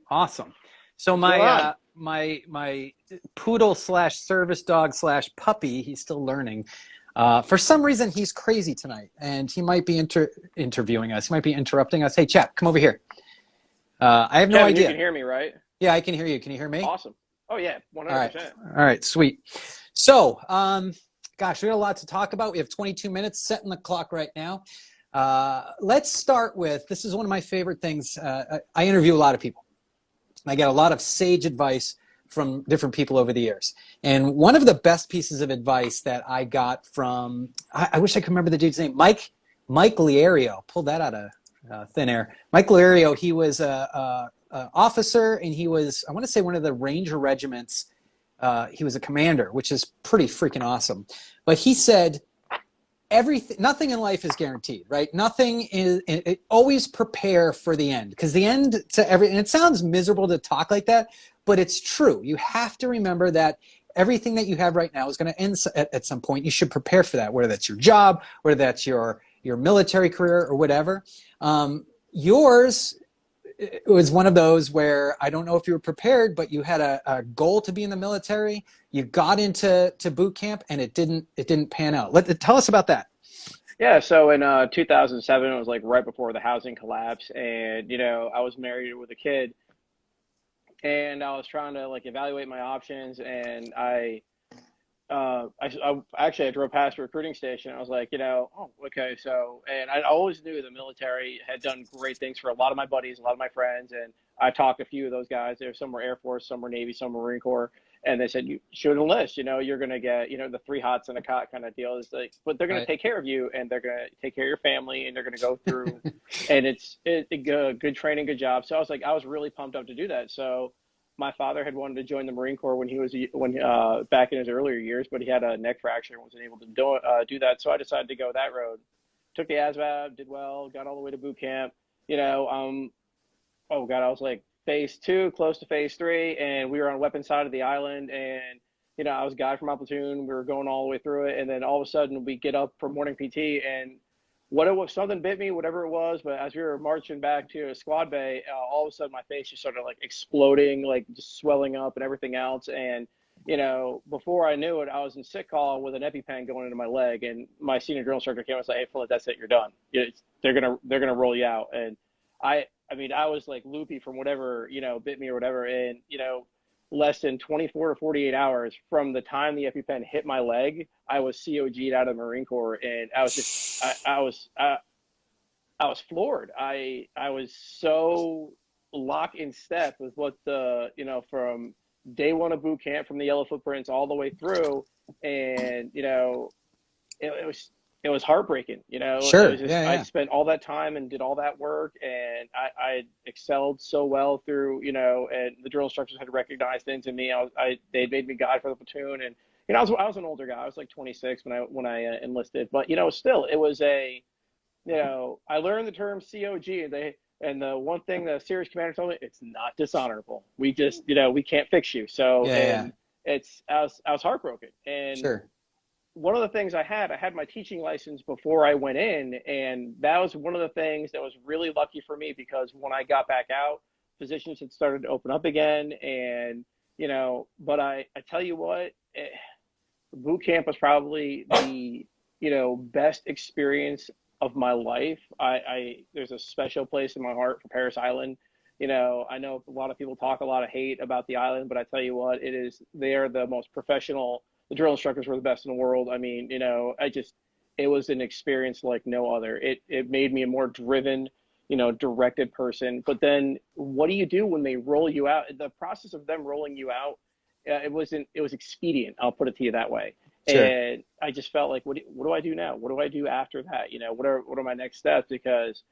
Awesome. So What's going on? my poodle slash service dog slash puppy, he's still learning. For some reason, he's crazy tonight, and he might be interviewing us. He might be interrupting us. Hey, chap, come over here. I have no Kevin, you can idea. hear me, right? Yeah, I can hear you. Can you hear me? Awesome. Oh yeah, All right. 100%. All right. Sweet. So, gosh, we got a lot to talk about. We have 22 minutes setting the clock right now. Let's start with this is one of my favorite things. I interview a lot of people. I get a lot of sage advice from different people over the years. And one of the best pieces of advice that I got from, I wish I could remember the dude's name, Mike Liario. Pulled that out of thin air. Mike Liario, he was a officer, and he was, I want to say, one of the Ranger regiments. He was a commander, which is pretty freaking awesome. But he said, nothing in life is guaranteed, right? Nothing is, always prepare for the end, because the end to and it sounds miserable to talk like that, but it's true. You have to remember that everything that you have right now is going to end at some point. You should prepare for that, whether that's your job, whether that's your military career or whatever. Yours, it was one of those where I don't know if you were prepared, but you had a goal to be in the military. You got into boot camp, and it didn't pan out. Tell us about that. Yeah, so in 2007, it was like right before the housing collapse, and I was married with a kid, and I was trying to like evaluate my options, and I drove past a recruiting station. I was like, oh, okay. So, and I always knew the military had done great things for a lot of my buddies, a lot of my friends. And I talked to a few of those guys. There, some were Air Force, some were Navy, some were Marine Corps. And they said, you should enlist, you're going to get, the three hots and a cot kind of deal. Is like, but they're going to Right. take care of you, and they're going to take care of your family, and they're going to go through, and it's good training, good job. So I was really pumped up to do that. So my father had wanted to join the Marine Corps when back in his earlier years, but he had a neck fracture and wasn't able to do that. So I decided to go that road. Took the ASVAB, did well, got all the way to boot camp. Oh God, I was like phase two, close to phase three, and we were on weapon side of the island, and I was a guy from my platoon. We were going all the way through it, and then all of a sudden we get up for morning PT, and what it was, something bit me, whatever it was. But as we were marching back to a squad bay, all of a sudden my face just started like exploding, like just swelling up and everything else. And before I knew it, I was in sick call with an EpiPen going into my leg, and my senior drill instructor came and said, "Hey, Flint, that's it, you're done. They're gonna roll you out." And I mean, I was like loopy from whatever bit me or whatever, and less than 24 to 48 hours from the time the EpiPen hit my leg, I was COG'd out of the Marine Corps, and I was just, I was floored. I was so lock in step with what from day one of boot camp, from the yellow footprints all the way through, and it was heartbreaking. It Sure. was just Yeah. I Yeah. spent all that time and did all that work, and I excelled so well through, and the drill instructors had recognized things in me. They made me guide for the platoon, and I was an older guy. I was like 26 when I enlisted, but still it was I learned the term COG, and the one thing the series commander told me, it's not dishonorable. We just we can't fix you. So, Yeah. Yeah. and I was heartbroken. And Sure. one of the things I had my teaching license before I went in, and that was one of the things that was really lucky for me, because when I got back out, positions had started to open up again, and but I tell you what, boot camp was probably the best experience of my life. I There's a special place in my heart for Paris Island. I know a lot of people talk a lot of hate about the island, but I tell you what, they are the most professional. The drill instructors were the best in the world. I mean, it was an experience like no other. It made me a more driven, directed person. But then what do you do when they roll you out? The process of them rolling you out, it was expedient. I'll put it to you that way. Sure. And I just felt like, what do I do now? What do I do after that? What are my next steps? Because,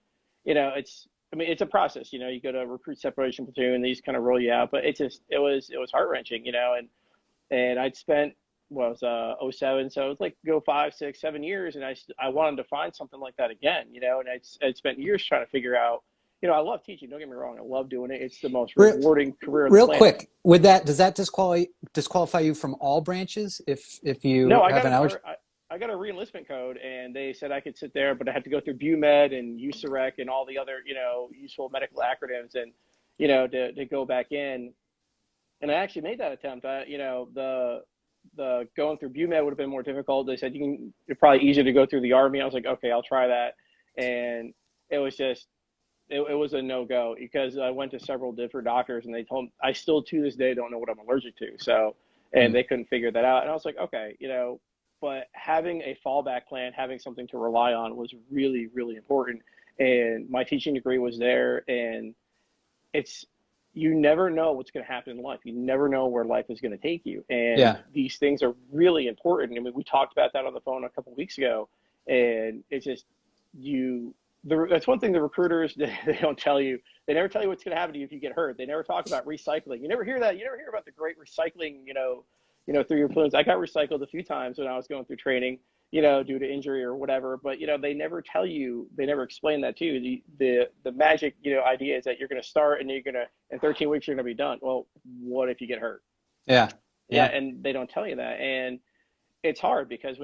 it's a process. You go to recruit separation platoon, they just kind of roll you out. But it was heart wrenching, and I'd spent was '07, so it's like go 5, 6, 7 years, and I wanted to find something like that again, and I'd spent years trying to figure out. I love teaching. Don't get me wrong. I love doing it. It's the most Real, rewarding career on the real planet. quick, with that, does that disqualify you from all branches if No, you have an allergy? I got a reenlistment code, and they said I could sit there, but I had to go through BUMED and USAREC and all the other, useful medical acronyms. And to go back in. And I actually made that attempt. The going through BUMED would have been more difficult. They said it's probably easier to go through the Army. I was like, okay, I'll try that. And it was just, it was a no-go because I went to several different doctors and they told me, I still to this day don't know what I'm allergic to. So, and they couldn't figure that out. And I was like, okay, but having a fallback plan, having something to rely on was really, really important. And my teaching degree was there, and you never know what's going to happen in life. You never know where life is going to take you. And Yeah. these things are really important. I mean, we talked about that on the phone a couple of weeks ago, and it's just, that's one thing the recruiters, they don't tell you. They never tell you what's going to happen to you if you get hurt. They never talk about recycling. You never hear that. You never hear about the great recycling, through your plumes. I got recycled a few times when I was going through training, due to injury or whatever. But they never tell you, they never explain that to you. The magic, idea is that you're going to start and in 13 weeks you're going to be done. Well, what if you get hurt? Yeah. Yeah, Yeah. and they don't tell you that, and it's hard because I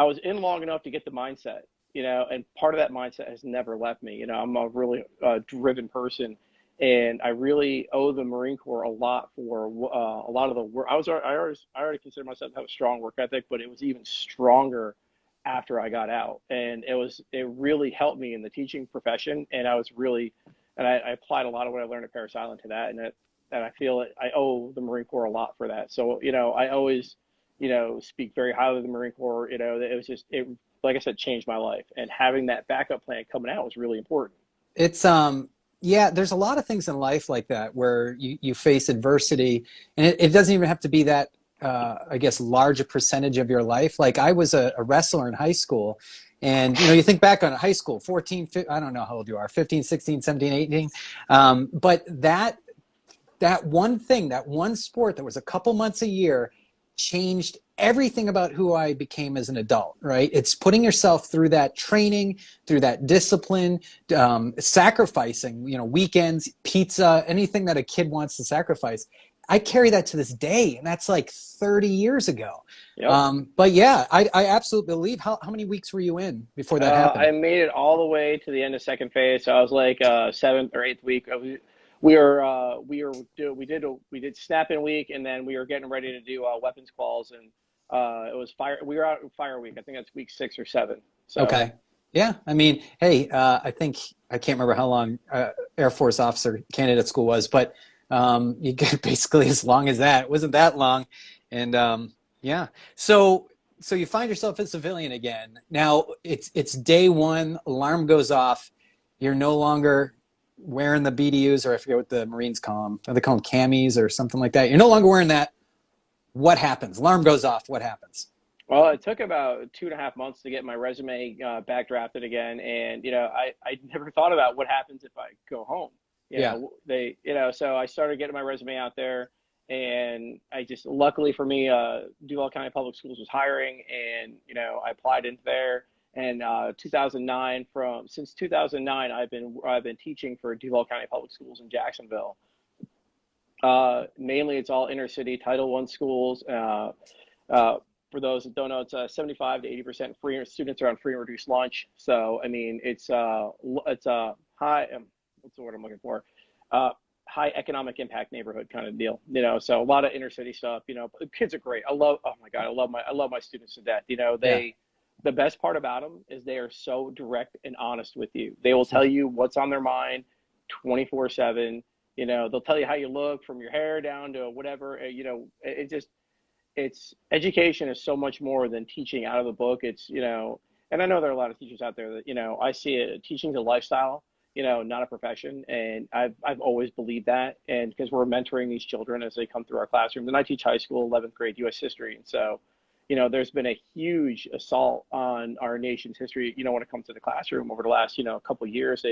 was in long enough to get the mindset, and part of that mindset has never left me. I'm a really driven person, and I really owe the Marine Corps a lot for a lot of the work. I already consider myself to have a strong work ethic, but it was even stronger after I got out, and it really helped me in the teaching profession, and I applied a lot of what I learned at Parris Island to that, and I feel I owe the Marine Corps a lot for that. So I always speak very highly of the Marine Corps. It was just like I said, changed my life, and having that backup plan coming out was really important. It's yeah, there's a lot of things in life like that where you face adversity, and it doesn't even have to be that I guess large a percentage of your life. Like I was a wrestler in high school, and you think back on high school, 14, I don't know how old you are, 15, 16, 17, 18. But that one thing, that one sport that was a couple months a year changed everything about who I became as an adult, right? It's putting yourself through that training, through that discipline, sacrificing, weekends, pizza, anything that a kid wants to sacrifice. I carry that to this day, and that's like 30 years ago. Yep. But yeah, I absolutely believe. How many weeks were you in before that happened? I made it all the way to the end of second phase, so I was like seventh or eighth week. We did snap in week, and then we were getting ready to do weapons calls, and it was fire. We were out in fire week. I think that's week 6 or 7. So Okay. Yeah. I mean, hey, I think I can't remember how long Air Force officer candidate school was, but you get basically as long as that. It wasn't that long. And yeah. So you find yourself a civilian again. Now it's day one, alarm goes off. You're no longer wearing the BDUs, or I forget what the Marines call them. Are they call them camis or something like that? You're no longer wearing that. What happens? Alarm goes off. What happens? well, it took about 2.5 months to get my resume back drafted again, and I never thought about what happens if I go home. Yeah. So I started getting my resume out there, and I just, luckily for me, Duval County Public Schools was hiring, and I applied into there. And 2009, since 2009, I've been teaching for Duval County Public Schools in Jacksonville. Mainly, it's all inner city Title I schools. For those that don't know, it's 75 to 80% free. Students are on free and reduced lunch. So I mean, it's a high. What's the word I'm looking for? High economic impact neighborhood kind of deal. So a lot of inner city stuff. Kids are great. Oh my God, I love my students to death. Yeah. The best part about them is they are so direct and honest with you. They will tell you what's on their mind 24/7. They'll tell you how you look from your hair down to whatever. It's education is so much more than teaching out of the book. And I know there are a lot of teachers out there that, I see it, teaching's a lifestyle, not a profession. And I've always believed that. And because we're mentoring these children as they come through our classrooms, and I teach high school, 11th grade U.S. history. And so, there's been a huge assault on our nation's history, when it comes to the classroom over the last, couple of years.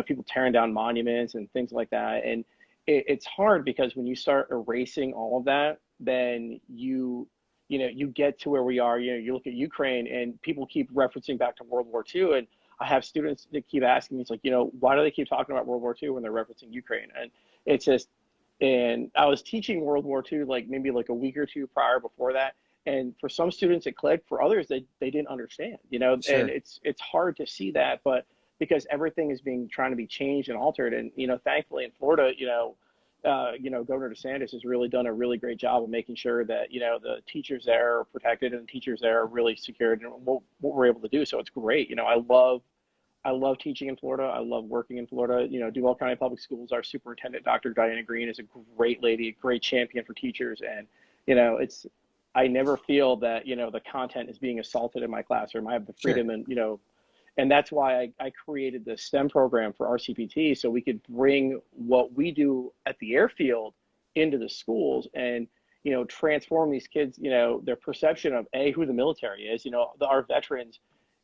People tearing down monuments and things like that. And it's hard because when you start erasing all of that, then you get to where we are. You look at Ukraine, and people keep referencing back to World War II. And I have students that keep asking me, it's like, why do they keep talking about World War II when they're referencing Ukraine? And it's just, and I was teaching World War II maybe a week or two prior before that. And for some students it clicked, for others they didn't understand, Sure. and it's hard to see that. But because everything is trying to be changed and altered. And, thankfully in Florida, Governor DeSantis has really done a really great job of making sure that, the teachers there are protected and the teachers there are really secured and what we're able to do. So it's great. I love teaching in Florida. I love working in Florida. Duval County Public Schools, our superintendent, Dr. Diana Green, is a great lady, a great champion for teachers. And, I never feel that, the content is being assaulted in my classroom. I have the freedom and that's why I created the STEM program for RCPT, so we could bring what we do at the airfield into the schools and, transform these kids, their perception of who the military is, our veterans,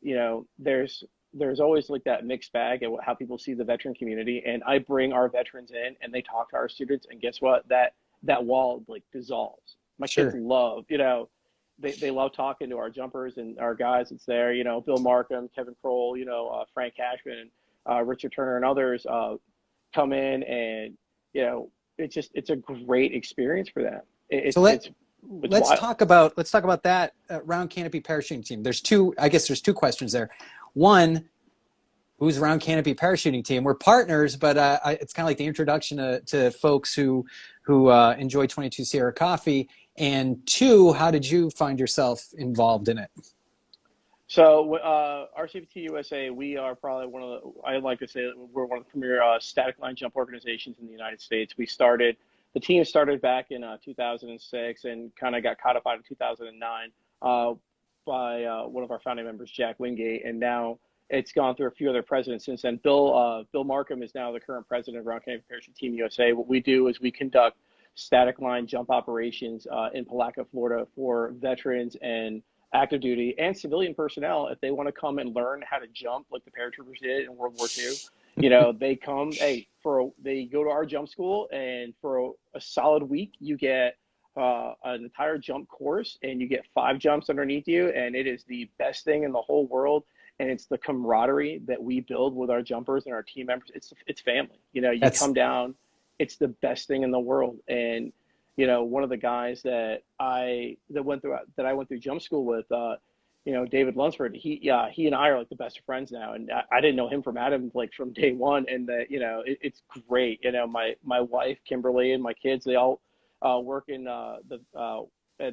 there's always like that mixed bag of how people see the veteran community. And I bring our veterans in and they talk to our students, and guess what? That wall like dissolves. My kids love, they love talking to our jumpers and our guys that's there, Bill Markham, Kevin Kroll, Frank Cashman, Richard Turner and others come in and, it's a great experience for them. Let's talk about that Round Canopy Parachuting Team. There's two questions there. One, who's Round Canopy Parachuting Team? We're partners, but it's kind of like the introduction to folks who enjoy 22 Sierra Coffee. And two, how did you find yourself involved in it? So RCPT USA, we are probably I like to say that we're one of the premier static line jump organizations in the United States. The team started back in 2006 and kind of got codified in 2009 by one of our founding members, Jack Wingate, and now it's gone through a few other presidents since then. Bill Markham is now the current president of Round Canopy Parachuting Team-USA. What we do is we conduct static line jump operations in Palatka, Florida, for veterans and active duty and civilian personnel. If they want to come and learn how to jump like the paratroopers did in World War II, they come, they go to our jump school, and for a solid week, you get an entire jump course, and you get 5 jumps underneath you, and it is the best thing in the whole world. And it's the camaraderie that we build with our jumpers and our team members. It's family. Come down, it's the best thing in the world. And one of the guys that I went through jump school with, David Lunsford, he and I are like the best of friends now. And I didn't know him from Adam, like from day one. And it's great. My wife, Kimberly, and my kids, they all work in at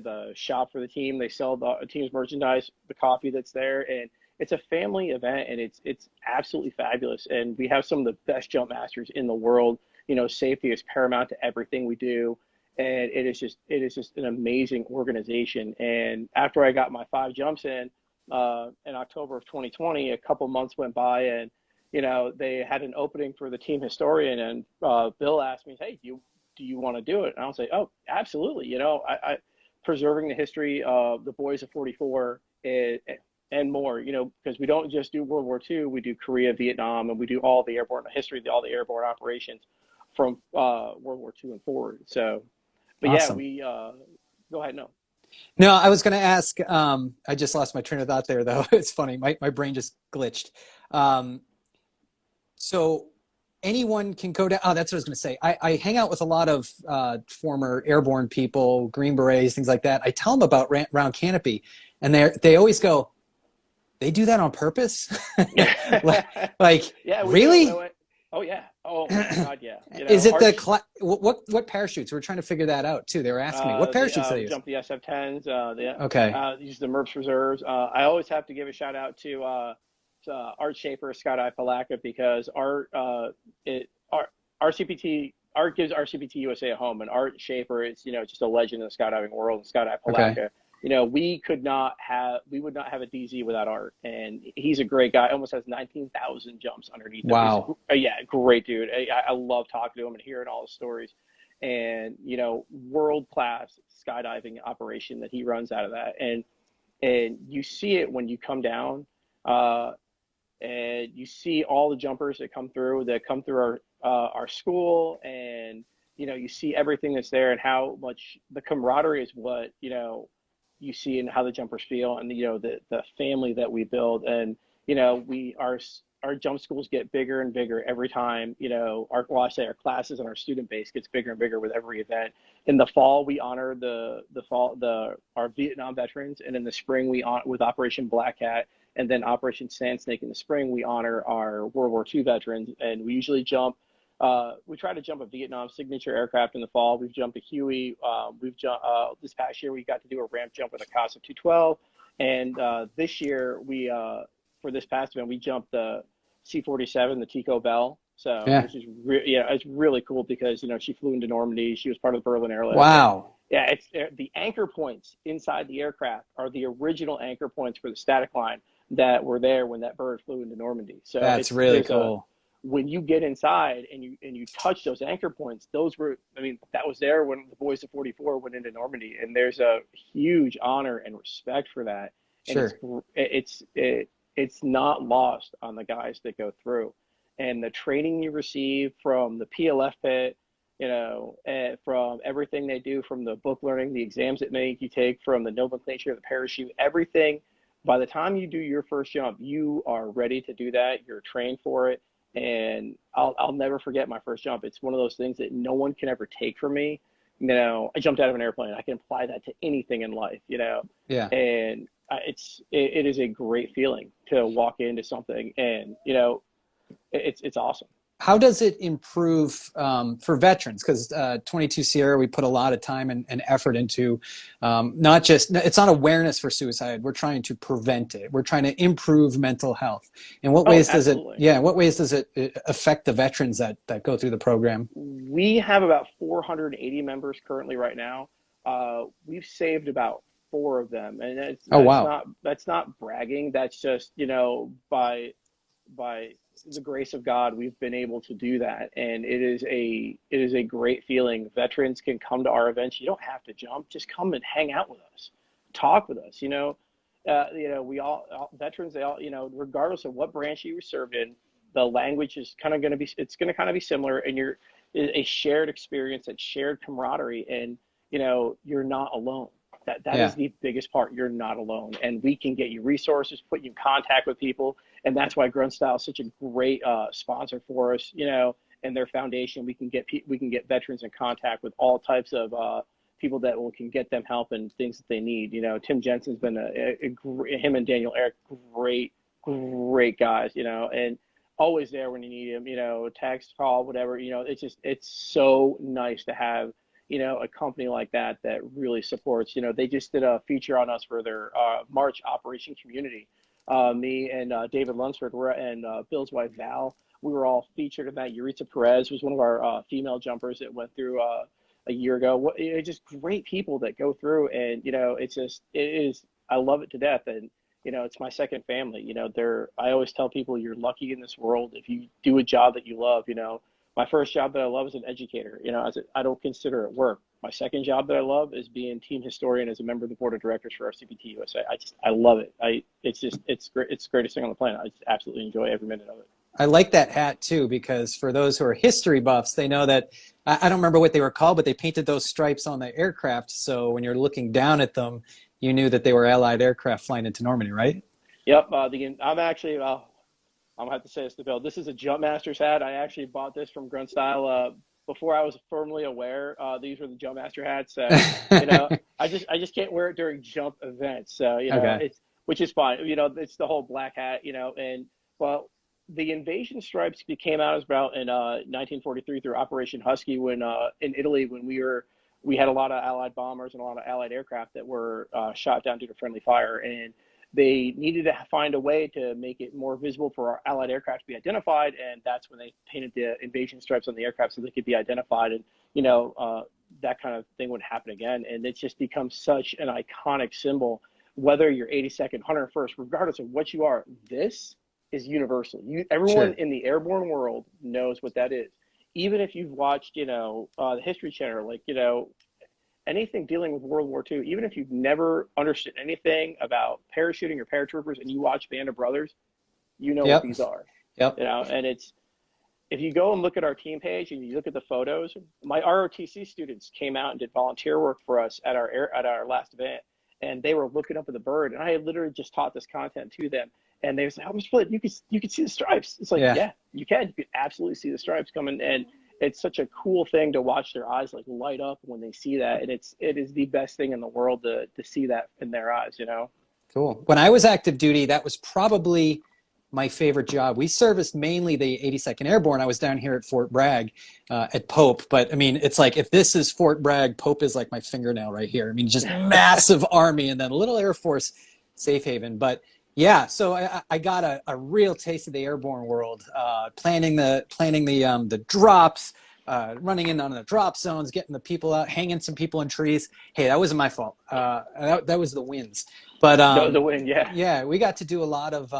the shop for the team. They sell the team's merchandise, the coffee that's there. And it's a family event, and it's absolutely fabulous. And we have some of the best jump masters in the world. Safety is paramount to everything we do. And it is just an amazing organization. And after I got my 5 jumps in October of 2020, a couple months went by, and they had an opening for the team historian, and Bill asked me, "Hey, do you want to do it?" And I'll say, "Oh, absolutely." I preserving the history of the boys of 44 and more. Because we don't just do World War II, we do Korea, Vietnam, and we do all the airborne history, all the airborne operations from World War II and forward. So. But awesome. Yeah, go ahead. No, I was going to ask, I just lost my train of thought there, though. It's funny. My brain just glitched. So anyone can go down. Oh, that's what I was going to say. I hang out with a lot of former airborne people, Green Berets, things like that. I tell them about Round Canopy, and they always go, "They do that on purpose?" like yeah, really? Oh yeah. Oh my God, yeah. Is it what parachutes? We're trying to figure that out too. They were asking me what parachutes they use. Jump the SF-10s. Use the MERPS reserves. I always have to give a shout out to Art Schaefer, Skydive Palatka, because RCPT gives RCPT USA a home, and Art Schaefer is just a legend in the skydiving world and Skydive Palatka. Okay. We would not have a DZ without Art, and he's a great guy. Almost has 19,000 jumps underneath him. Wow. Yeah, great dude. I love talking to him and hearing all the stories, and world-class skydiving operation that he runs out of that. And you see it when you come down, and you see all the jumpers that come through our school, and you see everything that's there, and how much the camaraderie is what you see in how the jumpers feel, and the family that we build. And our jump schools get bigger and bigger every time. Our classes and our student base gets bigger and bigger with every event. In the fall, we honor our Vietnam veterans, and in the spring we honor with Operation Black Hat. And then Operation Sand Snake in the spring, we honor our World War II veterans, and we usually jump. We try to jump a Vietnam signature aircraft in the fall. We've jumped a Huey. We've jumped this past year. We got to do a ramp jump with a Casa 212, and this year for this past event we jumped the C-47, the Tico Bell. So Yeah. which is it's really cool because she flew into Normandy. She was part of the Berlin airlift. Wow. Yeah, it's the anchor points inside the aircraft are the original anchor points for the static line that were there when that bird flew into Normandy. So That's really cool. When you get inside and you touch those anchor points, those were, that was there when the boys of 44 went into Normandy, and there's a huge honor and respect for that. And Sure. it's not lost on the guys that go through, and the training you receive from the PLF pit, from everything they do, from the book learning, the exams that make you take, from the nomenclature of the parachute, everything. By the time you do your first jump, you are ready to do that. You're trained for it. And I'll never forget my first jump. It's one of those things that no one can ever take from me. I jumped out of an airplane. I can apply that to anything in life, Yeah. and it is a great feeling to walk into something, and it's awesome. How does it improve for veterans? Because 22 Sierra, we put a lot of time and effort into it's not awareness for suicide. We're trying to prevent it. We're trying to improve mental health. In what ways does it affect the veterans that go through the program? We have about 480 members currently right now. We've saved about 4 of them, and that's not bragging. That's just by the grace of God, we've been able to do that, and it is a great feeling. Veterans can come to our events. You don't have to jump; just come and hang out with us, talk with us. We all veterans. They all, regardless of what branch you were served in, the language is kind of going to be. It's going to kind of be similar, and you're a shared experience, that shared camaraderie, and you're not alone. That is the biggest part. You're not alone, and we can get you resources, put you in contact with people, and that's why Grunt Style is such a great sponsor for us. And their foundation, we can get veterans in contact with all types of people that can get them help and things that they need. Tim Jensen's been him and Daniel Eric, great guys. And always there when you need him. Text, call, whatever. It's so nice to have a company like that really supports. They just did a feature on us for their March Operation Community. Me and David Lunsford and Bill's wife Val, we were all featured in that. Yuritsa Perez was one of our female jumpers that went through a year ago. It's just great people that go through, and I love it to death, and it's my second family. I always tell people you're lucky in this world if you do a job that you love. My first job that I love is an educator. I don't consider it work. My second job that I love is being team historian as a member of the board of directors for RCPT USA. I love it. It's great. It's the greatest thing on the planet. I just absolutely enjoy every minute of it. I like that hat too, because for those who are history buffs, they know that, I don't remember what they were called, but they painted those stripes on the aircraft. So when you're looking down at them, you knew that they were Allied aircraft flying into Normandy, right? Yep. I'm actually, I'm gonna have to say this to Bill. This is a Jump Masters hat. I actually bought this from Grunt Style before I was firmly aware these were the Jump Master hats. So I just can't wear it during jump events. So which is fine. It's the whole black hat. And well, the invasion stripes came out about in 1943 through Operation Husky when in Italy when we had a lot of Allied bombers and a lot of Allied aircraft that were shot down due to friendly fire, and they needed to find a way to make it more visible for our Allied aircraft to be identified, and that's when they painted the invasion stripes on the aircraft so they could be identified, and that kind of thing would happen again, and it's just become such an iconic symbol. Whether you're 82nd, 101st, regardless of what you are, this is universal. Everyone in the airborne world knows what that is. Even if you've watched, the History Channel, anything dealing with World War II, even if you've never understood anything about parachuting or paratroopers and you watch Band of Brothers, what these are. Yep. And if you go and look at our team page and you look at the photos, my ROTC students came out and did volunteer work for us at our last event, and they were looking up at the bird, and I had literally just taught this content to them, and they was like, "Oh, Mr. Flint, you can see the stripes." It's like, yeah, you can absolutely see the stripes coming, and it's such a cool thing to watch their eyes light up when they see that, and it is the best thing in the world to see that in their eyes. Cool. When I was active duty, that was probably my favorite job. We serviced mainly the 82nd Airborne. I was down here at Fort Bragg at Pope. But I mean, it's like if this is Fort Bragg, Pope is like my fingernail right here. I mean, just massive army and then a little Air Force safe haven. But yeah, so I got a real taste of the airborne world, planning the drops, running in on the drop zones, getting the people out, hanging some people in trees. Hey, that wasn't my fault. That was the winds. But The win, yeah. yeah, we got to do a lot of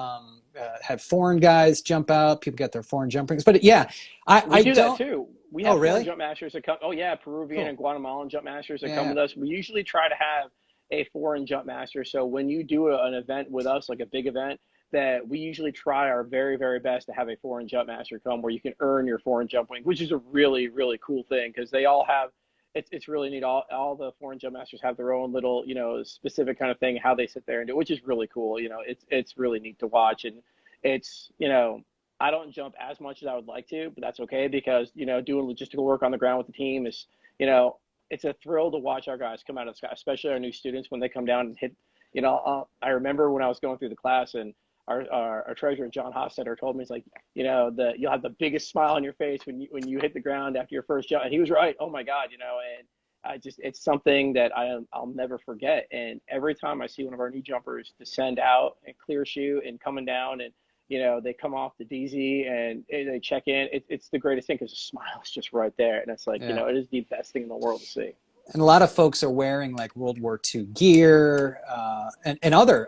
had foreign guys jump out. People got their foreign jump rings. But yeah, We I do that don't. too. We Oh, have foreign really? jump masters that come. Oh yeah, Peruvian Cool. and Guatemalan jump masters that come Yeah. with us. We usually try to have a foreign jump master. So when you do an event with us, like a big event, that we usually try our very, very best to have a foreign jump master come where you can earn your foreign jump wing, which is a really, really cool thing because they all have. It's really neat. All the foreign jump masters have their own little, specific kind of thing, how they sit there and do, which is really cool. It's really neat to watch, and it's, I don't jump as much as I would like to, but that's okay because, doing logistical work on the ground with the team is, it's a thrill to watch our guys come out of the sky, especially our new students when they come down and hit, I remember when I was going through the class and our treasurer, John Hofstetter, told me, he's like, you'll have the biggest smile on your face when you hit the ground after your first jump. And he was right. Oh my God, and it's something that I'll never forget. And every time I see one of our new jumpers descend out and clear chute and coming down and, they come off the DZ and they check in. It's the greatest thing because the smile is just right there. And it's like, Yeah. it is the best thing in the world to see. And a lot of folks are wearing like World War II gear and other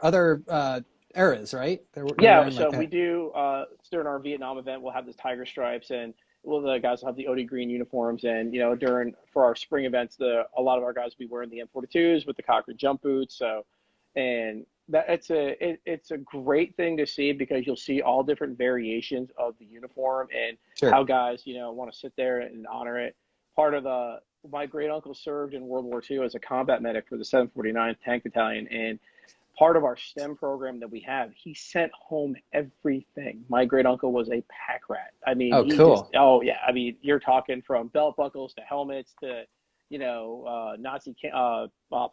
eras, right? They're Yeah, wearing like so we that. do during our Vietnam event, we'll have the tiger stripes, and the guys will have the OD green uniforms. And for our spring events, a lot of our guys will be wearing the M42s with the Cochrane jump boots. So, and that it's a great thing to see because you'll see all different variations of the uniform and Sure. how guys want to sit there and honor it. Part of my great uncle served in World War II as a combat medic for the 749th Tank Battalion, and part of our STEM program that we have, he sent home everything. My great uncle was a pack rat. I mean, Oh, cool. oh yeah. I mean, you're talking from belt buckles to helmets to, Nazi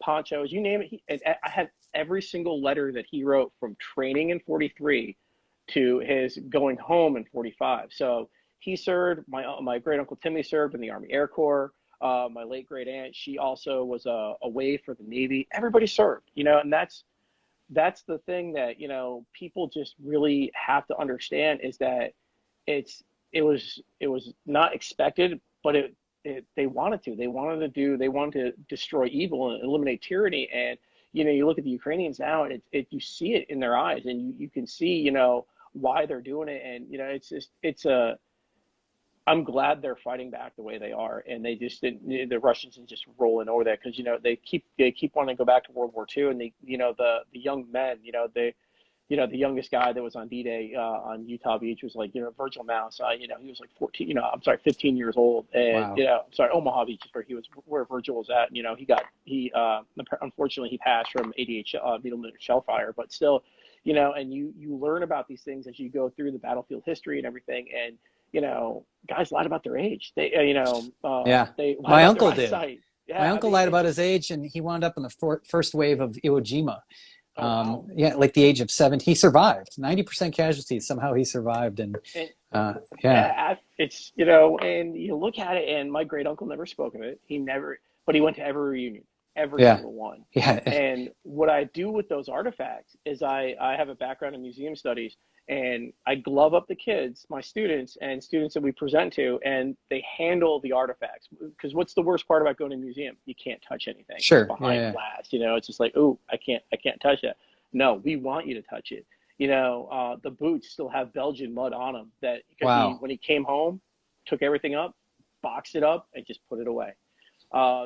ponchos, you name it. And I had every single letter that he wrote from training in 43 to his going home in 45. So he served, my great uncle Timmy served in the Army Air Corps. My late great aunt, she also was away for the Navy. Everybody served, and that's the thing that people just really have to understand is that it was not expected, but they wanted to destroy evil and eliminate tyranny. And you look at the Ukrainians now and you see it in their eyes, and you can see why they're doing it. And I'm glad they're fighting back the way they are, and they just didn't. The Russians are just rolling over that because they keep wanting to go back to World War II, and the young men, the youngest guy that was on D-Day on Utah Beach was like Virgil Mouse. He was like 14. I'm sorry, 15 years old, and Wow. I'm sorry, Omaha Beach is where Virgil was at. He unfortunately he passed from 88 needle shell fire, but still, and you learn about these things as you go through the battlefield history and everything, and guys lied about their age. Yeah. They lied My about their uncle did. eyesight. My Yeah, I uncle mean, lied about his age, and he wound up in the first wave of Iwo Jima. oh wow. Yeah, like the age of 7. He survived. 90% casualties. Somehow he survived. And And yeah, yeah, it's and you look at it, and my great uncle never spoke of it. He never, but he went to every reunion, every yeah, single one. yeah. And what I do with those artifacts is I have a background in museum studies, and I glove up the kids, my students, and students that we present to, and they handle the artifacts. Because what's the worst part about going to a museum? You can't touch anything. It's Sure. Yeah, behind yeah. glass. It's just like, oh, I can't touch that. No, we want you to touch it. The boots still have Belgian mud on them because Wow. when he came home, took everything up, boxed it up, and just put it away.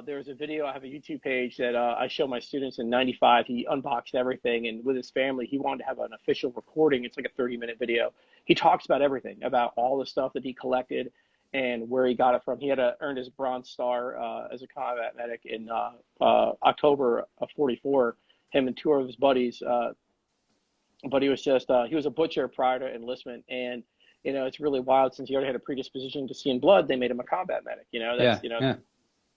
There's a video, I have a YouTube page that I show my students in 95. He unboxed everything, and with his family, he wanted to have an official recording. It's like a 30-minute video. He talks about everything, about all the stuff that he collected and where he got it from. He had earned his Bronze Star as a combat medic in October of 44, him and two of his buddies. But he was he was a butcher prior to enlistment. And, it's really wild since he already had a predisposition to seeing blood. They made him a combat medic. Yeah, yeah.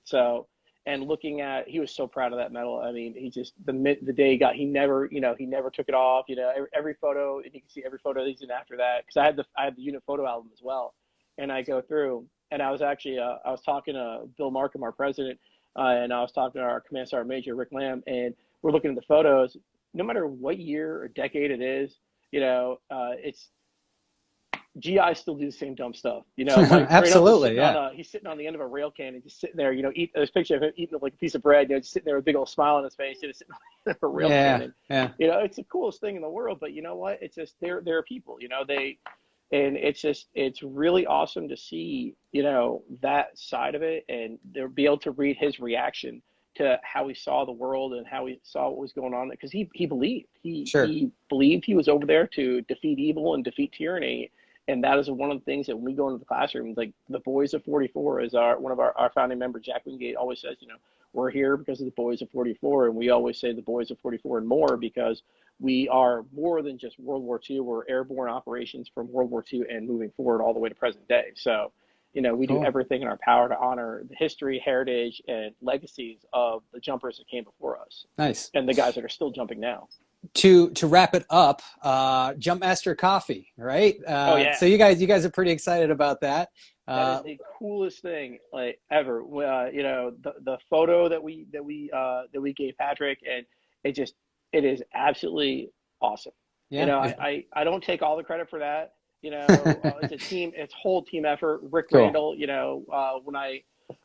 So, and looking at, he was so proud of that medal. I mean, he just, the day he got, he never took it off, every photo, and you can see every photo that he's in after that. Cause I had the unit photo album as well. And I go through, and I was actually, I was talking to Bill Markham, our president, and I was talking to our Command Sergeant Major, Rick Lamb, and we're looking at the photos. No matter what year or decade it is, it's, GI still do the same dumb stuff, Absolutely, yeah. He's sitting on the end of a rail can and just sitting there, there's a picture of him eating like a piece of bread, just sitting there with a big old smile on his face, sitting on the end of a rail can. And, it's the coolest thing in the world, but you know what? It's just, they're people, and it's really awesome to see, that side of it, and they'll be able to read his reaction to how he saw the world and how he saw what was going on, because he believed, he believed he was over there to defeat evil and defeat tyranny. And that is one of the things that when we go into the classroom, like the boys of 44 is one of our founding member, Jack Wingate, always says, we're here because of the boys of 44. And we always say the boys of 44 and more, because we are more than just World War II. We're airborne operations from World War II and moving forward all the way to present day. So, we do everything in our power to honor the history, heritage, and legacies of the jumpers that came before us. Nice. And the guys that are still jumping now. To wrap it up, Jumpmaster Coffee, right? So you guys are pretty excited about that. That is the coolest thing like ever. The photo that we gave Patrick, and it is absolutely awesome. Yeah. I don't take all the credit for that. It's a team, it's whole team effort. Rick Randall,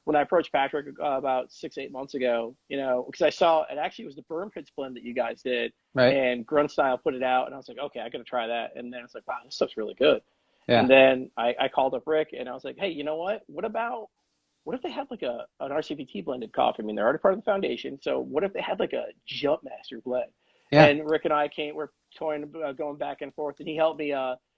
when I approached Patrick about 6-8 months ago, because I saw it actually was the Burn Pits blend that you guys did, right? And Grunt Style put it out, and I was like, okay, I got to try that. And then I was like, wow, this stuff's really good. Yeah. And then I called up Rick, and I was like, hey, you know what? What if they had like an RCPT blended coffee? I mean, they're already part of the foundation, so what if they had like a Jumpmaster blend? Yeah. And Rick and I we're toying, going back and forth, and he helped me.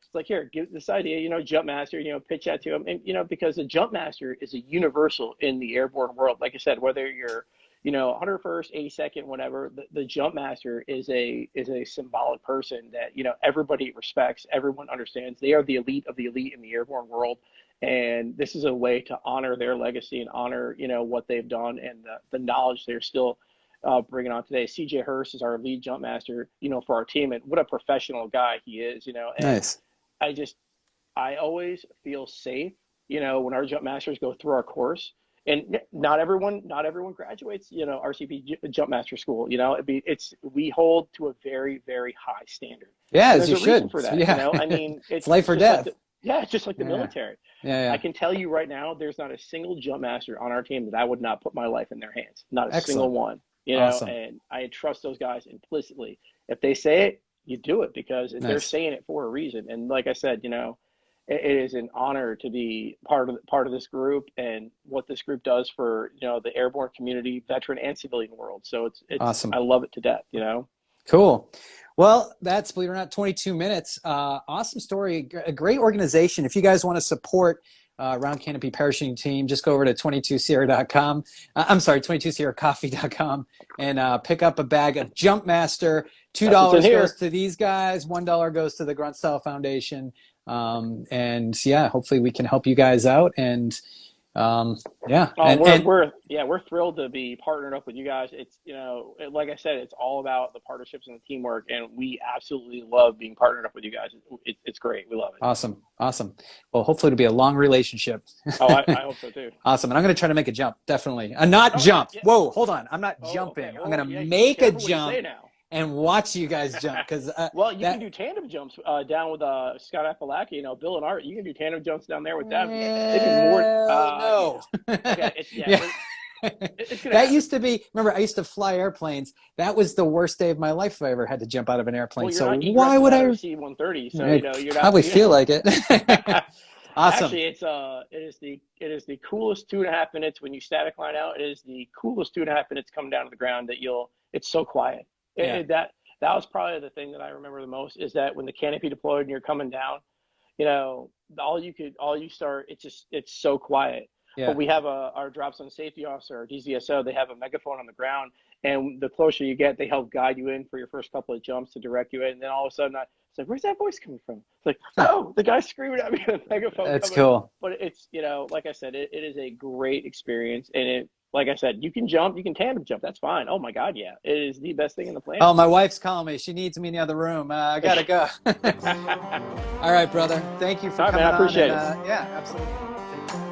It's like, here, give this idea, Jumpmaster, pitch that to him. And, because the Jumpmaster is a universal in the airborne world. Like I said, whether you're, 101st, 82nd, whatever, the Jumpmaster is a symbolic person that, everybody respects, everyone understands. They are the elite of the elite in the airborne world. And this is a way to honor their legacy and honor, what they've done and the knowledge they're still bringing on today. CJ Hurst is our lead Jumpmaster, for our team. And what a professional guy he is, And nice. I always feel safe, when our jump masters go through our course, and not everyone graduates, RCP jump master school, we hold to a very, very high standard. Yeah, as you should. For that, yeah. I mean, it's life or death. It's just like the military. Yeah. I can tell you right now, there's not a single jump master on our team that I would not put my life in their hands. Not a single one, Awesome. And I trust those guys implicitly. If they say it, you do it, because they're saying it for a reason. And like I said, it is an honor to be part of this group and what this group does for, the airborne community, veteran and civilian world. So it's awesome. I love it to death, Cool. Well, that's, believe it or not, 22 minutes. Awesome story. A great organization. If you guys want to support Round Canopy Parachuting Team, just go over to 22sierra.com. I'm sorry, 22sierracoffee.com and pick up a bag of Jumpmaster. $2 goes to these guys. $1 goes to the Grunt Style Foundation. And yeah, hopefully we can help you guys out. And we're thrilled to be partnered up with you guys. It's, like I said, it's all about the partnerships and the teamwork, and we absolutely love being partnered up with you guys. It's great. We love it. Awesome. Well, hopefully it'll be a long relationship. I hope so too. Awesome. And I'm going to try to make a jump. Definitely. Not jump. Yeah. Whoa, hold on. I'm not jumping. Okay. I'm going to make a jump and watch you guys jump. Because you can do tandem jumps down with Scott Appalachia, Bill and Art. You can do tandem jumps down there with them. No. Okay, That used to be, remember, I used to fly airplanes. That was the worst day of my life if I ever had to jump out of an airplane. Well, so why would I? C-130, so you're not. Probably feel like it. Awesome. Actually, it is the coolest 2.5 minutes when you static line out. It is the coolest 2.5 minutes coming down to the ground it's so quiet. That was probably the thing that I remember the most, is that when the canopy deployed and you're coming down, it's so quiet. Yeah. But we have our drop zone safety officer, our DZSO, they have a megaphone on the ground, and the closer you get, they help guide you in for your first couple of jumps to direct you in. And then all of a sudden, it's like, where's that voice coming from? It's like, oh, the guy's screaming at me with a megaphone. That's cool. But it's, like I said, it is a great experience, and like I said, you can jump, you can tandem jump. That's fine. Oh my God, yeah, it is the best thing in the planet. Oh, my wife's calling me. She needs me in the other room. I gotta go. All right, brother. Thank you for All right, man, coming I on. appreciate And it. yeah, absolutely.